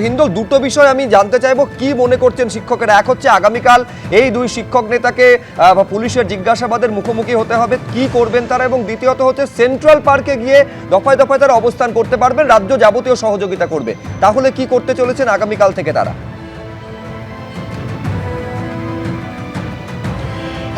হিন্দল দুটো বিষয় আমি জানতে চাইবো কি মনে করছেন শিক্ষকেরা। এক হচ্ছে আগামীকাল এই দুই শিক্ষক নেতাকে পুলিশের জিজ্ঞাসাবাদের মুখোমুখি হতে হবে, কি করবেন তারা, এবং দ্বিতীয়ত হচ্ছে সেন্ট্রাল পার্কে গিয়ে দফায় দফায় তারা অবস্থান করতে পারবেন, রাজ্য যাবতীয় সহযোগিতা করবে। তাহলে কি করতে চলেছেন আগামীকাল থেকে তারা?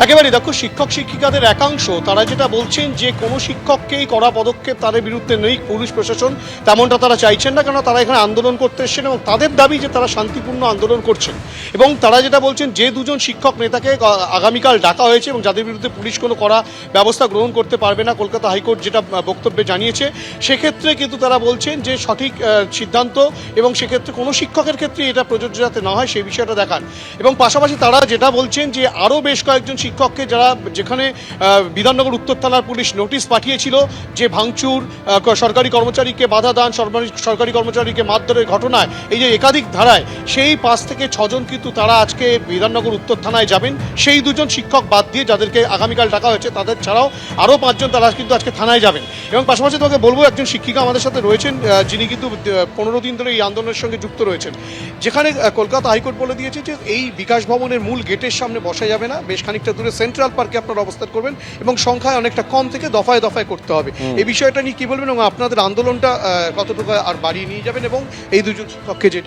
একেবারে দেখো, শিক্ষক শিক্ষিকাদের একাংশ তারা যেটা বলছেন যে কোনো শিক্ষককেই কড়া পদক্ষেপ তাদের বিরুদ্ধে নেই, পুলিশ প্রশাসন তেমনটা তারা চাইছেন না, কেন তারা এখানে আন্দোলন করতে এসেছেন এবং তাদের দাবি যে তারা শান্তিপূর্ণ আন্দোলন করছেন। এবং তারা যেটা বলছেন যে দুজন শিক্ষক নেতাকে আগামীকাল ডাকা হয়েছে এবং যাদের বিরুদ্ধে পুলিশ কোনো কড়া ব্যবস্থা গ্রহণ করতে পারবে না, কলকাতা হাইকোর্ট যেটা বক্তব্যে জানিয়েছে, সেক্ষেত্রে কিন্তু তারা বলছেন যে সঠিক সিদ্ধান্ত এবং সেক্ষেত্রে কোনো শিক্ষকের ক্ষেত্রে এটা প্রযোজ্য যাতে না হয় সেই বিষয়টা দেখান। এবং পাশাপাশি তারা যেটা বলছেন যে আরও বেশ কয়েকজন শিক্ষককে যারা যেখানে বিধাননগর উত্তর থানার পুলিশ নোটিশ পাঠিয়েছিল যে ভাঙচুর, সরকারি কর্মচারীকে বাধা দান, সরকারি কর্মচারীকে মারধরের ঘটনায় এই যে একাধিক ধারায়, সেই 5 থেকে 6 জন কিন্তু তারা আজকে বিধাননগর উত্তর থানায় যাবেন। সেই দুজন শিক্ষক বাদ দিয়ে যাদেরকে আগামীকাল ডাকা হয়েছে তাদের ছাড়াও আরও 5 জন তারা কিন্তু আজকে থানায় যাবেন। এবং পাশাপাশি তোমাকে বলবো, একজন শিক্ষিকা আমাদের সাথে রয়েছেন যিনি কিন্তু 15 দিন ধরে এই আন্দোলনের সঙ্গে যুক্ত রয়েছেন, যেখানে কলকাতা হাইকোর্ট বলে দিয়েছে যে এই বিকাশ ভবনের মূল গেটের সামনে বসা যাবে না, বেশ খানিকটা দূরে সেন্ট্রাল পার্কে আপনারা অবস্থান করবেন এবং সংখ্যায় অনেকটা কম থেকে দফায় দফায় করতে হবে। এই বিষয়টা নিয়ে কি বলবেন এবং আপনাদের আন্দোলনটা কতটুকু আর বাড়িয়ে নিয়ে যাবেন এবং এই দুজন শিক্ষককে যে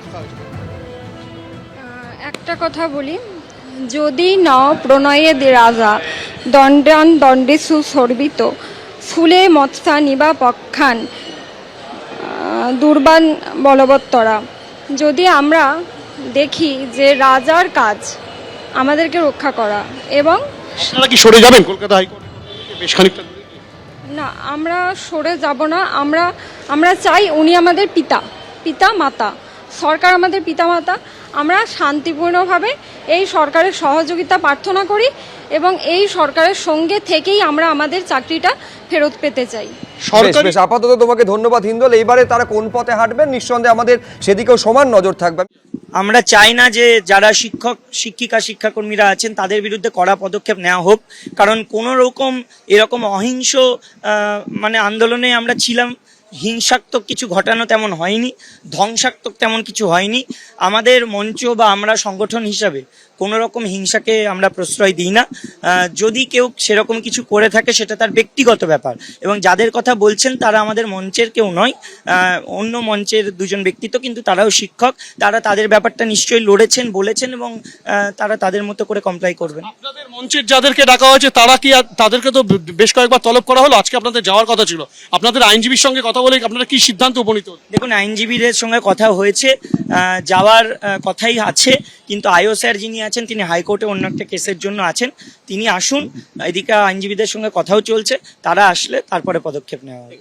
একটা কথা বলি, যদি ন প্রণয়ে রাজা দণ্ডান দণ্ডে সুসর্বিত স্কুলে মৎসা নিবা পক্ষান দুর্বান বলবত্তরা। যদি আমরা দেখি যে রাজার কাজ আমাদেরকে রক্ষা করা, এবং আপনারা কি সরে যাবেন কলকাতা হাইকোর্ট বেশ খানিকটা? না, আমরা সরে যাব না। আমরা চাই উনি আমাদের পিতা মাতা, সরকার আমাদের পিতা মাতা। আমরা শান্তিপূর্ণভাবে এই সরকারের সহযোগিতা প্রার্থনা করি এবং এই সরকারের সঙ্গে থেকেই আমরা আমাদের চাকরিটা ফেরত পেতে চাই। বেশ, আপাতত তোমাকে ধন্যবাদ হিন্দল। এইবারে তারা কোন পথে হাঁটবেন নিঃসন্দেহে আমাদের সেদিকেও সমান নজর থাকবে। আমরা চাই না যে যারা শিক্ষাকর্মীরা আছেন তাদের বিরুদ্ধে কড়া পদক্ষেপ নেওয়া হোক, কারণ কোনো রকম এরকম অহিংস আন্দোলনে আমরা ছিলাম, হিংসাত্মক কিছু ঘটানো তেমন হয়নি, ধ্বংসাত্মক তেমন কিছু হয়নি। আমাদের মঞ্চ বা আমরা সংগঠন হিসাবে কোনো রকম হিংসাকে আমরা প্রশ্রয় দিই না। যদি কেউ সেরকম কিছু করে থাকে সেটা তার ব্যক্তিগত ব্যাপার, এবং যাদের কথা বলছেন তারা আমাদের মঞ্চের কেউ নয়, অন্য মঞ্চের দুজন ব্যক্তিত্ব, কিন্তু তারাও শিক্ষক। তারা তাদের ব্যাপারটা নিশ্চয়ই লড়েছেন, বলেছেন, এবং তারা তাদের মতো করে কমপ্লাই করবেন। আপনাদের মঞ্চের যাদেরকে ডাকা হয়েছে তারা কি, তাদেরকে তো বেশ কয়েকবার তলব করা হলো, আজকে আপনাদের যাওয়ার কথা ছিল, আপনাদের আইনজীবীর সঙ্গে কথা বলে আপনারা কি সিদ্ধান্ত উপনীত? দেখুন, আইনজীবীদের সঙ্গে কথা হয়েছে, যাওয়ার কথাই আছে, কিন্তু আইও স্যার যিনি আছেন তিনি হাইকোর্টে অন্য একটা কেসের জন্য আছেন, তিনি আসুন। এদিকে আইনজীবীদের সঙ্গে কথাও চলছে, তারা আসলে তারপরে পদক্ষেপ নেওয়া হবে।